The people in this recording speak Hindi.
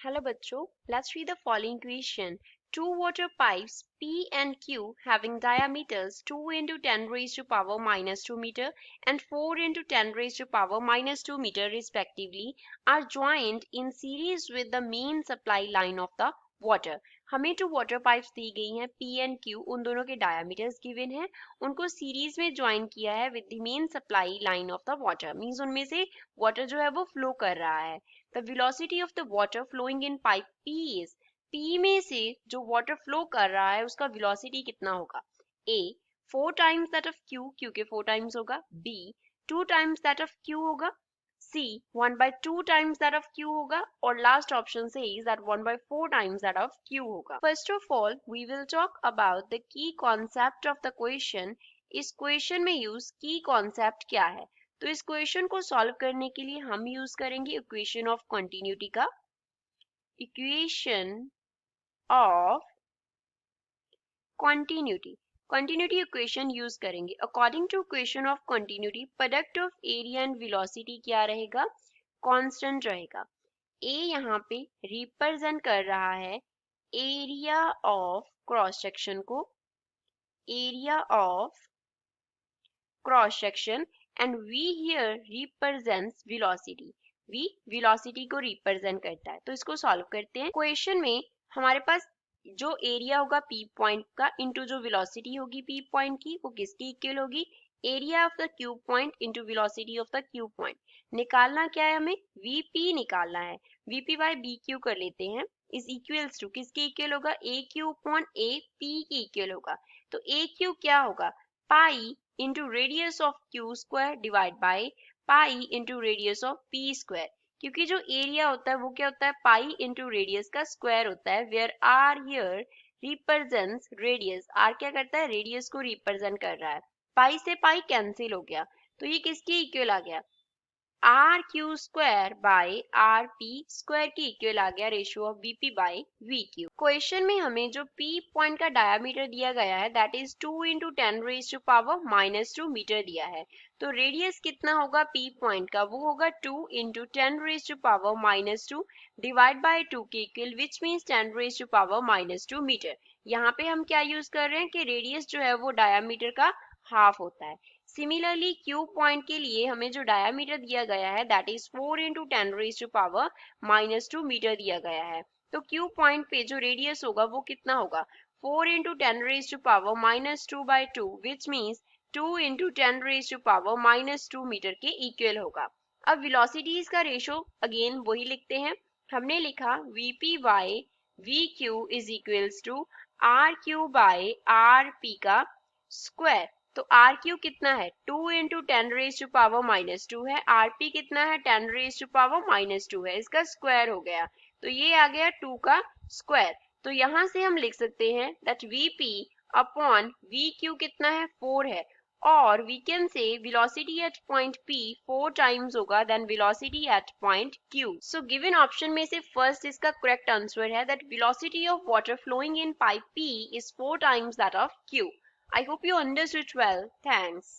Hello बच्चों, let's read the following question. Two water pipes P and Q having diameters 2 into 10 raised to power minus 2 meter and 4 into 10 raised to power minus 2 meter respectively are joined in series with the main supply line of the water. हमें टू वाटर पाइप्स दी गई हैं P एंड Q, उन दोनों के डायमीटर्स गिवन है, उनको सीरीज में ज्वाइन किया है with the main supply line of the water, means उनमें से वाटर जो है वो फ्लो कर रहा है. The velocity of the water flowing in pipe P is, P में से जो water flow कर रहा है उसका velocity कितना होगा? A 4 times that of Q, Q के 4 times होगा. B 2 times that of Q होगा. C 1 by 2 times that of Q होगा. और last option says that 1 by 4 times that of Q होगा. First of all, we will talk about the key concept of the question. इस question में use key concept क्या है? तो इस क्वेश्चन को सॉल्व करने के लिए हम यूज करेंगे इक्वेशन ऑफ कंटिन्यूटी का. Equation of continuity equation use करेंगे. According to equation of continuity, product of area and velocity क्या रहेगा? कांस्टेंट रहेगा. ए यहाँ पे रिप्रेजेंट कर रहा है एरिया ऑफ क्रॉस सेक्शन को, area of cross section, and V here represents velocity. V velocity को represent करता है. तो इसको सॉल्व करते हैं. क्वेश्चन में हमारे पास जो एरिया होगा P पॉइंट का इंटू जो वेलोसिटी होगी P पॉइंट की, वो किसकी इक्वल होगी? Area of the Q point into velocity of the Q point. निकालना क्या है हमें? VP निकालना है. VP बाय BQ कर लेते हैं. इज इक्वल्स टू किसके इक्वल होगा? AQ अपॉन AP की इक्वल होगा. तो AQ क्या होगा? पाई into radius of Q square divide by pi into radius of P square. क्योंकि जो एरिया होता है वो क्या होता है? पाई into radius का स्क्वायर होता है. where R here represents radius. R क्या करता है? रेडियस को रिप्रेजेंट कर रहा है. पाई से पाई कैंसिल हो गया, तो ये किसके इक्वल आ गया? R Q square by R P square की इक्वल आ गया ratio of BP by V Q. Question में हमें जो पी पॉइंट का डायमीटर दिया गया है that is 2 into 10 raise to power minus 2 metre दिया है. तो रेडियस कितना होगा पी पॉइंट का? वो होगा 2 into 10 raise to power minus 2 divide by 2 के equal, which means 10 raise to power minus 2 metre. यहाँ पे हम क्या यूज कर रहे हैं कि रेडियस जो है वो डायमीटर का हाफ होता है. सिमिलरली Q पॉइंट के लिए हमें जो डायमीटर दिया गया है that is 4 into 10 raise to power minus 2 metre दिया गया है. तो Q पॉइंट पे जो रेडियस होगा वो कितना होगा? 4 into 10 raise to power minus 2 by 2 which means 2 into 10 raise to power minus 2 metre के इक्वल होगा. अब वेलोसिटीज का रेशो अगेन वही लिखते हैं. हमने लिखा Vp by VQ is equals to RQ by RP का स्क्वायर. तो आर क्यू कितना है? 2 into 10 raise to power minus 2 है. आरपी कितना है? 10 रेज टू पावर माइनस 2 है. इसका स्क्वायर हो गया, तो ये आ गया 2 का स्क्वायर. तो यहां से हम लिख सकते हैं that V P upon V Q कितना है? 4 है. और V can say velocity at point P 4 times होगा then velocity at point Q. So given option में से फर्स्ट इसका करेक्ट आंसर है that velocity of water flowing in pipe P is 4 times that of Q. I hope you understood well. Thanks.